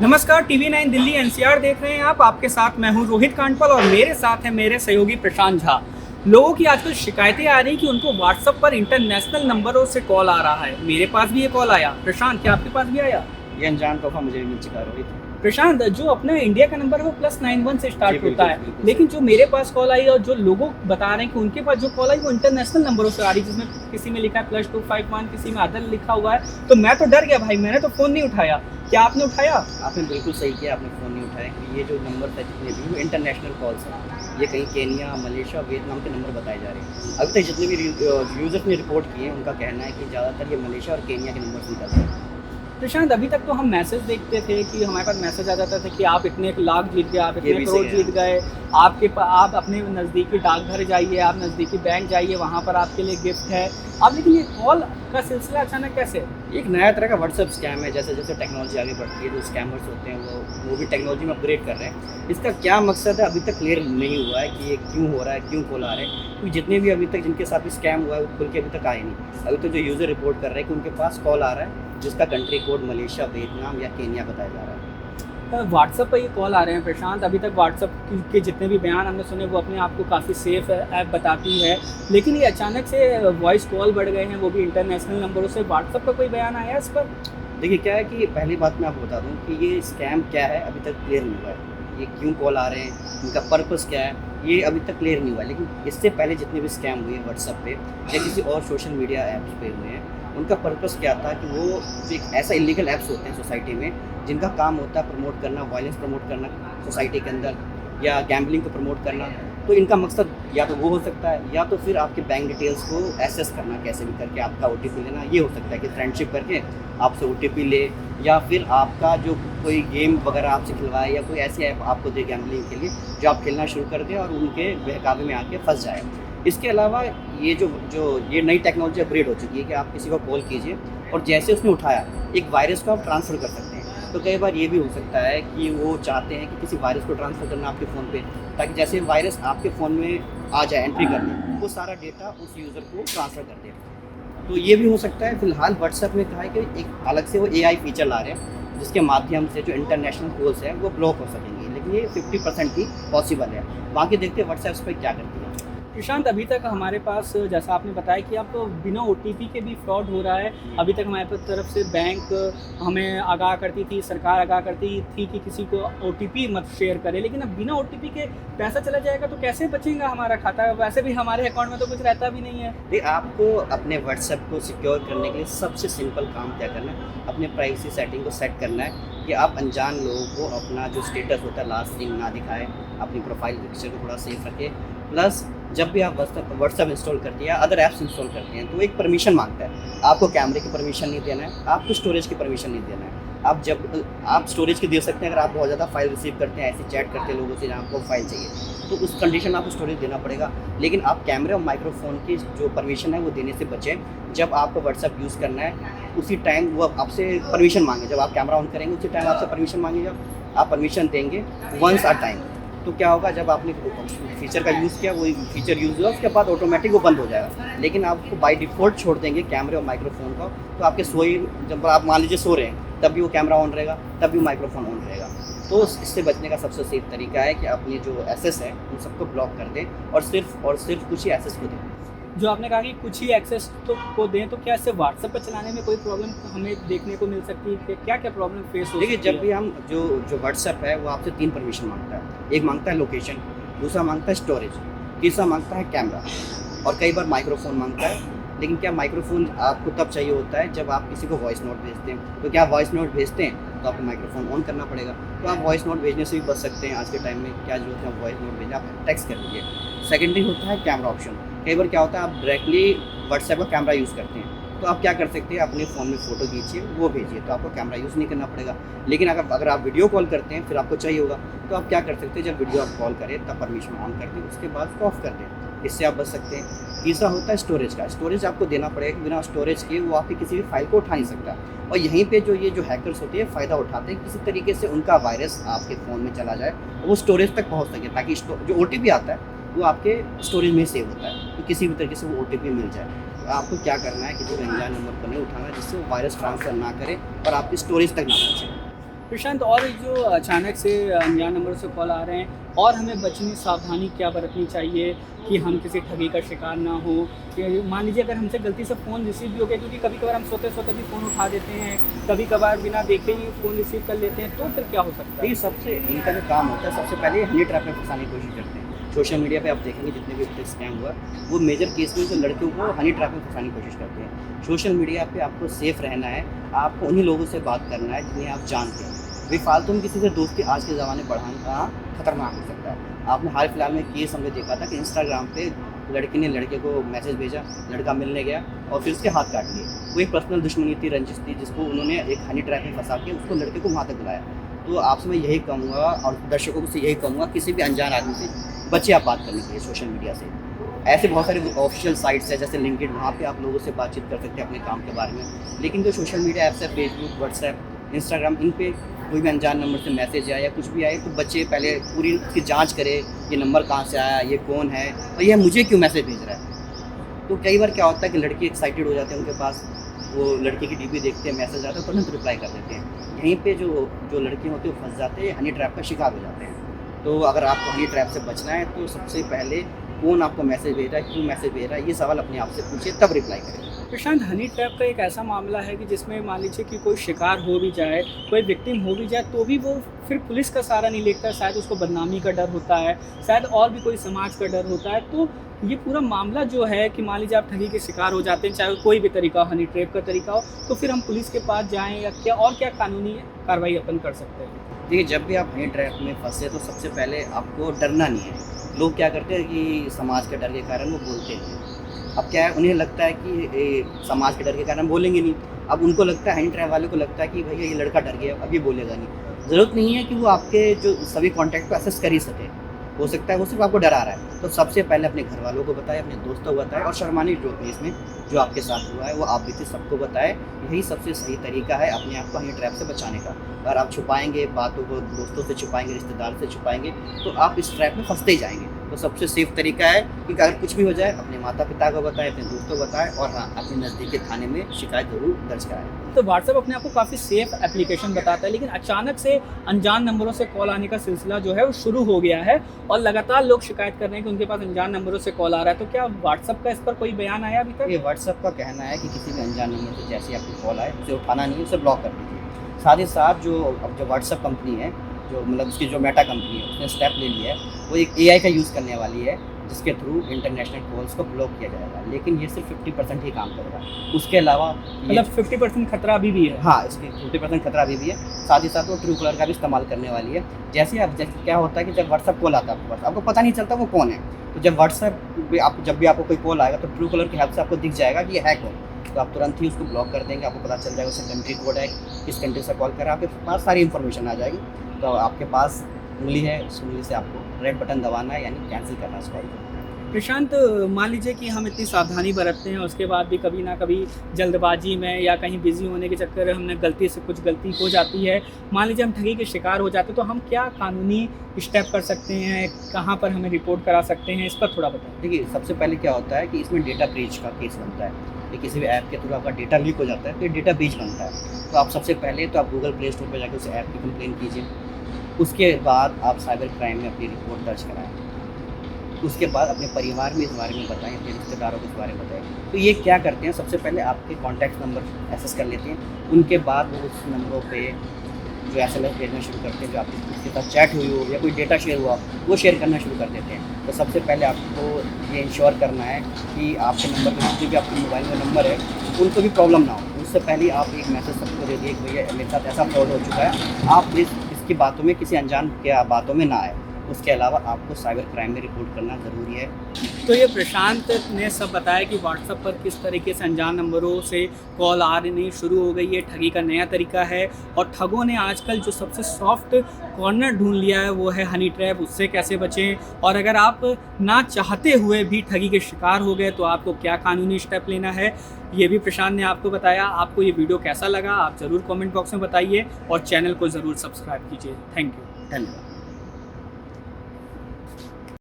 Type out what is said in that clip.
नमस्कार, TV 9 Delhi NCR देख रहे हैं आप। आपके साथ मैं हूं रोहित कांडपाल और मेरे साथ है मेरे सहयोगी प्रशांत झा। लोगों की आजकल शिकायतें आ रही कि उनको व्हाट्सएप पर इंटरनेशनल नंबरों से कॉल आ रहा है। मेरे पास भी ये कॉल आया। प्रशांत, क्या आपके पास भी आया? ये अनजान तोहफा मुझे भी मिल चुका है रोहित। प्रशांत, जो अपना इंडिया का नंबर है वो +91 से जी, स्टार्ट होता है, बिल्कुल। लेकिन जो मेरे पास कॉल आई और जो लोगों बता रहे हैं कि उनके पास जो कॉल आई वो इंटरनेशनल नंबरों से आ रही है, जिसमें किसी में लिखा है +251, किसी में अदर लिखा हुआ है। तो मैं तो डर गया भाई, मैंने तो फ़ोन नहीं उठाया। क्या आपने उठाया? आपने बिल्कुल सही किया, आपने फ़ोन नहीं उठाया कि ये जो नंबर है जितने भी वो इंटरनेशनल कॉल्स हैं। ये कहीं केनिया, मलेशिया, वियतनाम के नंबर बताए जा रहे हैं। अभी तक जितने भी यूज़र्स ने रिपोर्ट किए हैं उनका कहना है कि ज़्यादातर ये मलेशिया और केनिया के नंबर निकल रहे हैं। प्रशांत, अभी तक तो हम मैसेज देखते थे कि हमारे पास मैसेज आ जाता था कि आप इतने लाख जीत गए, आप ये इतने भी करोड़ सही है। जीत गए। आप अपने नज़दीकी डाकघर जाइए, आप नज़दीकी बैंक जाइए, वहाँ पर आपके लिए गिफ्ट है। अब लेकिन ये कॉल का सिलसिला अचानक कैसे? एक नया तरह का व्हाट्सएप स्कैम है। जैसे जैसे टेक्नोलॉजी आगे बढ़ती है, जो स्कैमर्स होते हैं वो भी टेक्नोलॉजी में अपग्रेड कर रहे हैं। इसका क्या मकसद है अभी तक क्लियर नहीं हुआ है कि ये क्यों हो रहा है, क्यों कॉल आ रहे हैं। क्योंकि जितने भी अभी तक जिनके साथ भी स्कैम हुआ है वो खुल के अभी तक आए नहीं। अभी तो जो यूज़र रिपोर्ट कर रहे हैं कि उनके पास कॉल आ रहा है जिसका कंट्री कोड मलेशिया, वियतनाम या केनिया बताया जा रहा है। व्हाट्सएप पर ये कॉल आ रहे हैं प्रशांत। अभी तक व्हाट्सएप के जितने भी बयान हमने सुने वो अपने आप को काफ़ी सेफ ऐप बताती है, लेकिन ये अचानक से वॉइस कॉल बढ़ गए हैं, वो भी इंटरनेशनल नंबरों से। व्हाट्सएप का कोई बयान आया है इस पर? देखिए क्या है कि पहली बात मैं आपको बता दूं कि ये स्कैम क्या है अभी तक क्लियर नहीं हुआ है। ये क्यों कॉल आ रहे हैं, इनका पर्पस क्या है, ये अभी तक क्लियर नहीं हुआ है। लेकिन इससे पहले जितने भी स्कैम हुए व्हाट्सएप पे या किसी और सोशल मीडिया ऐप्स पे हुए हैं, उनका पर्पस क्या था कि वो एक ऐसा इलीगल ऐप्स होते हैं सोसाइटी में जिनका काम होता है प्रमोट करना, वायलेंस प्रमोट करना सोसाइटी के अंदर या गैम्बलिंग को प्रमोट करना। तो इनका मकसद या तो वो हो सकता है या तो फिर आपके बैंक डिटेल्स को एक्सेस करना, कैसे भी करके आपका ओटीपी लेना। ये हो सकता है कि फ्रेंडशिप करके आपसे ओटीपी ले, या फिर आपका जो कोई गेम वगैरह आपसे खिलवाए या कोई ऐसी ऐप आपको दे गैम्बलिंग के लिए जो आप खेलना शुरू कर दें और उनके बहकावे में आके फंस जाए। इसके अलावा ये जो ये नई टेक्नोलॉजी अपग्रेड हो चुकी है कि आप किसी को कॉल कीजिए और जैसे उसने उठाया एक वायरस को आप ट्रांसफ़र कर सकते हैं। तो कई बार ये भी हो सकता है कि वो चाहते हैं कि किसी वायरस को ट्रांसफ़र करना आपके फ़ोन पे, ताकि जैसे वायरस आपके फ़ोन में आ जाए एंट्री करने, वो सारा डेटा उस यूज़र को ट्रांसफ़र कर दे। तो ये भी हो सकता है। फिलहाल व्हाट्सएप में कहा है कि एक अलग से वो एआई फीचर ला रहे हैं जिसके माध्यम से जो इंटरनेशनल कॉल्स हैं वो ब्लॉक हो सकेंगे, लेकिन ये 50% ही पॉसिबल है। बाकी देखते हैं व्हाट्सएप इस पर क्या करती है। प्रशांत, अभी तक हमारे पास जैसा आपने बताया कि अब तो बिना ओटीपी के भी फ्रॉड हो रहा है। अभी तक हमारे तरफ से बैंक हमें आगाह करती थी, सरकार आगाह करती थी कि किसी को ओटीपी मत शेयर करें, लेकिन अब बिना ओटीपी के पैसा चला जाएगा तो कैसे बचेगा हमारा खाता? वैसे भी हमारे अकाउंट में तो कुछ रहता भी नहीं है। देखिए आपको अपने व्हाट्सएप को सिक्योर करने के लिए सबसे सिंपल काम क्या करना है, अपने प्राइवेसी सेटिंग को सेट करना है कि आप अनजान लोगों को अपना जो स्टेटस होता है लास्ट सीन ना दिखाएं, अपनी प्रोफाइल पिक्चर को थोड़ा सेफ रखें। प्लस जब भी आप व्हाट्सएप इंस्टॉल करते हैं या अदर ऐप्स इंस्टॉल करते हैं तो एक परमिशन मांगता है। आपको कैमरे की परमिशन नहीं देना है, आपको स्टोरेज की परमिशन नहीं देना है। आप स्टोरेज की दे सकते हैं अगर आप बहुत ज़्यादा फाइल रिसीव करते हैं, ऐसे चैट करते हैं लोगों से जहाँ आपको फाइल चाहिए, तो उस कंडीशन में आपको स्टोरेज देना पड़ेगा। लेकिन आप कैमरे और माइक्रोफोन की जो परमिशन है वो देने से बचें। जब आपको व्हाट्सएप यूज़ करना है उसी टाइम वो आपसे परमिशन मांगे, जब आप कैमरा ऑन करेंगे उसी टाइम आपसे परमिशन मांगे, जब आप परमिशन देंगे वंस अ टाइम। तो क्या होगा, जब आपने फीचर का यूज़ किया वो फीचर यूज़ हुआ उसके बाद ऑटोमेटिक वो बंद हो जाएगा। लेकिन आपको बाय डिफ़ॉल्ट छोड़ देंगे कैमरे और माइक्रोफोन को, तो आपके जब आप मान लीजिए सो रहे हैं तब भी वो कैमरा ऑन रहेगा, तब भी माइक्रोफोन ऑन रहेगा। तो इससे बचने का सबसे सेफ तरीका है कि अपनी जो एक्सेस है उन सबको ब्लॉक कर दें और सिर्फ कुछ ही एक्सेस को दें। जो आपने कहा कि कुछ ही एक्सेस को दें, तो क्या इससे व्हाट्सएप पर चलाने में कोई प्रॉब्लम हमें देखने को मिल सकती है? कि क्या क्या प्रॉब्लम फेस हो सकती है? देखिए जब भी हम जो व्हाट्सएप है वो आपसे 3 परमिशन मांगता है। एक मांगता है लोकेशन, दूसरा मांगता है स्टोरेज, तीसरा मांगता है कैमरा और कई बार माइक्रोफोन मांगता है। लेकिन क्या माइक्रोफोन आपको तब चाहिए होता है जब आप किसी को वॉइस नोट भेजते हैं। तो क्या वॉइस नोट भेजते हैं तो आपको माइक्रोफोन ऑन करना पड़ेगा। तो आप वॉइस नोट भेजने से भी बच सकते हैं। आज के टाइम में क्या जरूरत है वॉइस नोट भेजना, आप टेक्स्ट कर लीजिए। सेकेंडरी होता है कैमरा ऑप्शन। कई बार क्या होता है आप डायरेक्टली व्हाट्सएप का कैमरा यूज़ करते हैं, तो आप क्या कर सकते हैं अपने फ़ोन में फ़ोटो खींचिए वो भेजिए, तो आपको कैमरा यूज़ नहीं करना पड़ेगा। लेकिन अगर आप वीडियो कॉल करते हैं फिर आपको चाहिए होगा, तो आप क्या कर सकते हैं जब वीडियो आप कॉल करें तब परमिशन ऑन कर दें, उसके बाद उसको ऑफ कर दें। इससे आप बच सकते हैं। तीसरा होता है स्टोरेज का। स्टोरेज आपको देना पड़ेगा, बिना स्टोरेज के वो आपकी किसी भी फाइल को उठा नहीं सकता। और यहीं पे ये जो हैकर्स होते हैं फ़ायदा उठाते हैं, किसी तरीके से उनका वायरस आपके फ़ोन में चला जाए और वो स्टोरेज तक पहुँच सके, ताकि जो ओटीपी आता है वो आपके स्टोरेज में सेव होता है, तो किसी भी तरीके से वो ओटीपी मिल जाए। तो आपको क्या करना है, किसी भी अनजान नंबर को नहीं उठाना जिससे वो वायरस ट्रांसफ़र ना करे और आपकी स्टोरेज तक ना पहुँचे। प्रशांत, और जो अचानक से अनजान नंबरों से कॉल आ रहे हैं, और हमें बचने सावधानी क्या बरतनी चाहिए कि हम किसी ठगी का शिकार ना हो? कि मान लीजिए अगर हमसे गलती से फ़ोन रिसीव भी हो गया, क्योंकि कभी कभार हम सोते सोते भी फ़ोन उठा देते हैं, कभी कभार बिना देखे ही फ़ोन रिसीव कर लेते हैं, तो फिर क्या हो सकता है? ये सबसे इनका जो काम होता है, सबसे पहले हनी ट्रैप में फंसाने की कोशिश करते हैं। सोशल मीडिया पे आप देखेंगे जितने भी अब तक स्कैम हुआ, वो मेजर केस में जो लड़कियों को हनी ट्रैप में फंसाने की कोशिश करते हैं। सोशल मीडिया पे आपको सेफ रहना है, आपको उन्हीं लोगों से बात करना है जिन्हें आप जानते हैं। बेफालतू में किसी से दोस्ती आज के ज़माने बढ़ाना खतरनाक हो सकता है। आपने हाल फिलहाल में केस हमने देखा था कि इंस्टाग्राम पे लड़की ने लड़के को मैसेज भेजा, लड़का मिलने गया और फिर उसके हाथ काट लिए। वो एक पर्सनल दुश्मनी थी, रंजिश थी, जिसको उन्होंने एक हनी ट्रैप में फंसा के उसको लड़के को वहाँ तक बुलाया। तो आपसे मैं यही कहूँगा और दर्शकों से यही कहूँगा, किसी भी अनजान आदमी से बच्चे आप बात करने के लिए सोशल मीडिया से। ऐसे बहुत सारे ऑफिशियल साइट्स हैं जैसे लिंक्डइन, वहाँ पे आप लोगों से बातचीत कर सकते हैं अपने काम के बारे में। लेकिन जो सोशल मीडिया ऐप्स है, फेसबुक, व्हाट्सएप, इंस्टाग्राम, इन पे कोई भी अनजान नंबर से मैसेज आया या कुछ भी आए, तो बच्चे पहले पूरी उसकी जांच करें, ये नंबर कहाँ से आया, ये कौन है और ये मुझे क्यों मैसेज भेज रहा है। तो कई बार क्या होता है कि लड़के एक्साइटेड हो जाते हैं, उनके पास वो लड़के की डीपी देखते हैं, मैसेज आता है, तुरंत रिप्लाई कर देते हैं। यहीं पे जो लड़के होते हैं वो फंस जाते हैं, हनी ट्रैप का शिकार हो जाते हैं। तो अगर आपको हनी ट्रैप से बचना है तो सबसे पहले कौन आपको मैसेज भेज रहा है, क्यों मैसेज भेज रहा है, ये सवाल अपने आप से पूछिए, तब रिप्लाई करें। प्रशांत, हनी ट्रैप का एक ऐसा मामला है कि जिसमें मान लीजिए कि कोई शिकार हो भी जाए, कोई विक्टिम हो भी जाए, तो भी वो फिर पुलिस का सहारा नहीं लेता है। शायद उसको बदनामी का डर होता है, शायद और भी कोई समाज का डर होता है। तो ये पूरा मामला जो है कि मान लीजिए आप ठगी के शिकार हो जाते हैं, चाहे कोई भी तरीका हो, हनी ट्रैप का तरीका हो, तो फिर हम पुलिस के पास जाएँ या क्या कानूनी कार्रवाई अपन कर सकते हैं? देखिए, जब भी आप हनी ट्रैप में फंसे तो सबसे पहले आपको डरना नहीं है। लोग क्या करते हैं कि समाज के डर के कारण वो बोलते हैं। अब क्या है, उन्हें लगता है कि समाज के डर के कारण बोलेंगे नहीं। अब उनको लगता है, हनी ट्रैप वाले को लगता है कि भैया ये लड़का डर गया, अब ये बोलेगा नहीं। ज़रूरत नहीं है कि वो आपके जो सभी कॉन्टैक्ट को एक्सेस कर ही सके। हो सकता है वो सिर्फ आपको डरा रहा है। तो सबसे पहले अपने घर वालों को बताएं, अपने दोस्तों को बताएं, और शर्माने की जरूरत नहीं इसमें। जो आपके साथ हुआ है वो आप भी थे, सबको बताएं। यही सबसे सही तरीका है अपने आप को हनी ट्रैप से बचाने का। अगर आप छुपाएंगे बातों को, दोस्तों से छुपाएंगे, रिश्तेदार से छुपाएंगे, तो आप इस ट्रैप में फंसते ही जाएंगे। तो सबसे सेफ तरीका है कि अगर कुछ भी हो जाए अपने माता पिता को बताएं, अपने दोस्तों को बताएं, और हाँ, अपने नज़दीकी थाने में शिकायत जरूर दर्ज कराएं। तो व्हाट्सएप अपने आप को काफ़ी सेफ एप्लीकेशन बताता है, लेकिन अचानक से अनजान नंबरों से कॉल आने का सिलसिला जो है वो शुरू हो गया है, और लगातार लोग शिकायत कर रहे हैं कि उनके पास अनजान नंबरों से कॉल आ रहा है। तो क्या व्हाट्सएप का इस पर कोई बयान आया अभी तक? ये व्हाट्सएप का कहना है कि किसी भी अनजान नंबर से जैसे आपकी कॉल आए उसे उठाना नहीं है, उसे ब्लॉक कर दीजिए। साथ ही साथ जो व्हाट्सएप कंपनी है, जो मतलब उसकी जो मेटा कंपनी है, उसने स्टेप ले लिया है, वो एक AI का यूज़ करने वाली है, जिसके थ्रू इंटरनेशनल कॉल्स को ब्लॉक किया जाएगा। लेकिन ये सिर्फ 50% ही काम करेगा। उसके अलावा मतलब 50% खतरा अभी भी है? हाँ, इसकी 50% खतरा अभी भी है। साथ ही साथ वो ट्रू कॉलर का भी इस्तेमाल करने वाली है। जैसे क्या होता है कि जब व्हाट्सएप कॉल आता है आपको पता नहीं चलता वो कौन है। तो जब व्हाट्सएप पे जब भी आपको कोई कॉल आएगा तो ट्रू कॉलर की हेल्प से आपको दिख जाएगा कि ये है कौन। तो आप तुरंत ही उसको ब्लॉक कर देंगे, आपको पता चल जाएगा उसका कंट्री कोड है, किस कंट्री से कॉल कर रहा है, आपके पास सारी इन्फॉर्मेशन आ जाएगी। तो आपके पास उंगली है, उस उंगली से आपको रेड बटन दबाना है, यानी कैंसिल करना है उस कॉल को। प्रशांत, मान लीजिए कि हम इतनी सावधानी बरतते हैं, उसके बाद भी कभी ना कभी जल्दबाजी में या कहीं बिजी होने के चक्कर में हमने कुछ गलती हो जाती है, मान लीजिए हम ठगी के शिकार हो जाते हैं, तो हम क्या कानूनी स्टेप कर सकते हैं, कहाँ पर हमें रिपोर्ट करा सकते हैं, इस पर थोड़ा बताएं। देखिए, सबसे पहले क्या होता है कि इसमें डेटा ब्रीच का केस बनता है। कि किसी भी ऐप के थ्रू आपका डेटा लीक हो जाता है तो ये डेटा ब्रीच बनता है। तो आप सबसे पहले तो आप गूगल प्ले स्टोर पर जाकर उस ऐप की कंप्लेन कीजिए। उसके बाद आप साइबर क्राइम में अपनी रिपोर्ट दर्ज कराएँ। उसके बाद अपने परिवार में इस बारे में बताएं, अपने रिश्तेदारों को इस बारे में बताएं। तो ये क्या करते हैं, सबसे पहले आपके कॉन्टैक्ट नंबर एक्सेस कर लेते हैं। उनके बाद वो उस नंबरों पे जो SMS भेजना शुरू करते हैं, जो आपकी उसके साथ चैट हुई हो या कोई डेटा शेयर हुआ, वो शेयर करना शुरू कर देते हैं। तो सबसे पहले आपको ये इंश्योर करना है कि आपके नंबर पर जितने भी आपके मोबाइल में नंबर है उनको भी प्रॉब्लम ना हो। उससे पहले आप एक मैसेज सबको दे दिए कि भैया मेरे साथ ऐसा फ्रॉड हो चुका है, आप प्लीज़ इसकी बातों में, किसी अनजान के बातों में ना आए। उसके अलावा आपको साइबर क्राइम में रिपोर्ट करना ज़रूरी है। तो ये प्रशांत ने सब बताया कि व्हाट्सएप पर किस तरीके से अनजान नंबरों से कॉल आ रही शुरू हो गई है, ठगी का नया तरीका है, और ठगों ने आजकल जो सबसे सॉफ्ट कॉर्नर ढूंढ लिया है वो है हनी ट्रैप। उससे कैसे बचें, और अगर आप ना चाहते हुए भी ठगी के शिकार हो गए तो आपको क्या कानूनी स्टेप लेना है, ये भी प्रशांत ने आपको बताया। आपको ये वीडियो कैसा लगा आप ज़रूर कमेंट बॉक्स में बताइए, और चैनल को ज़रूर सब्सक्राइब कीजिए। Thank you. धन्यवाद।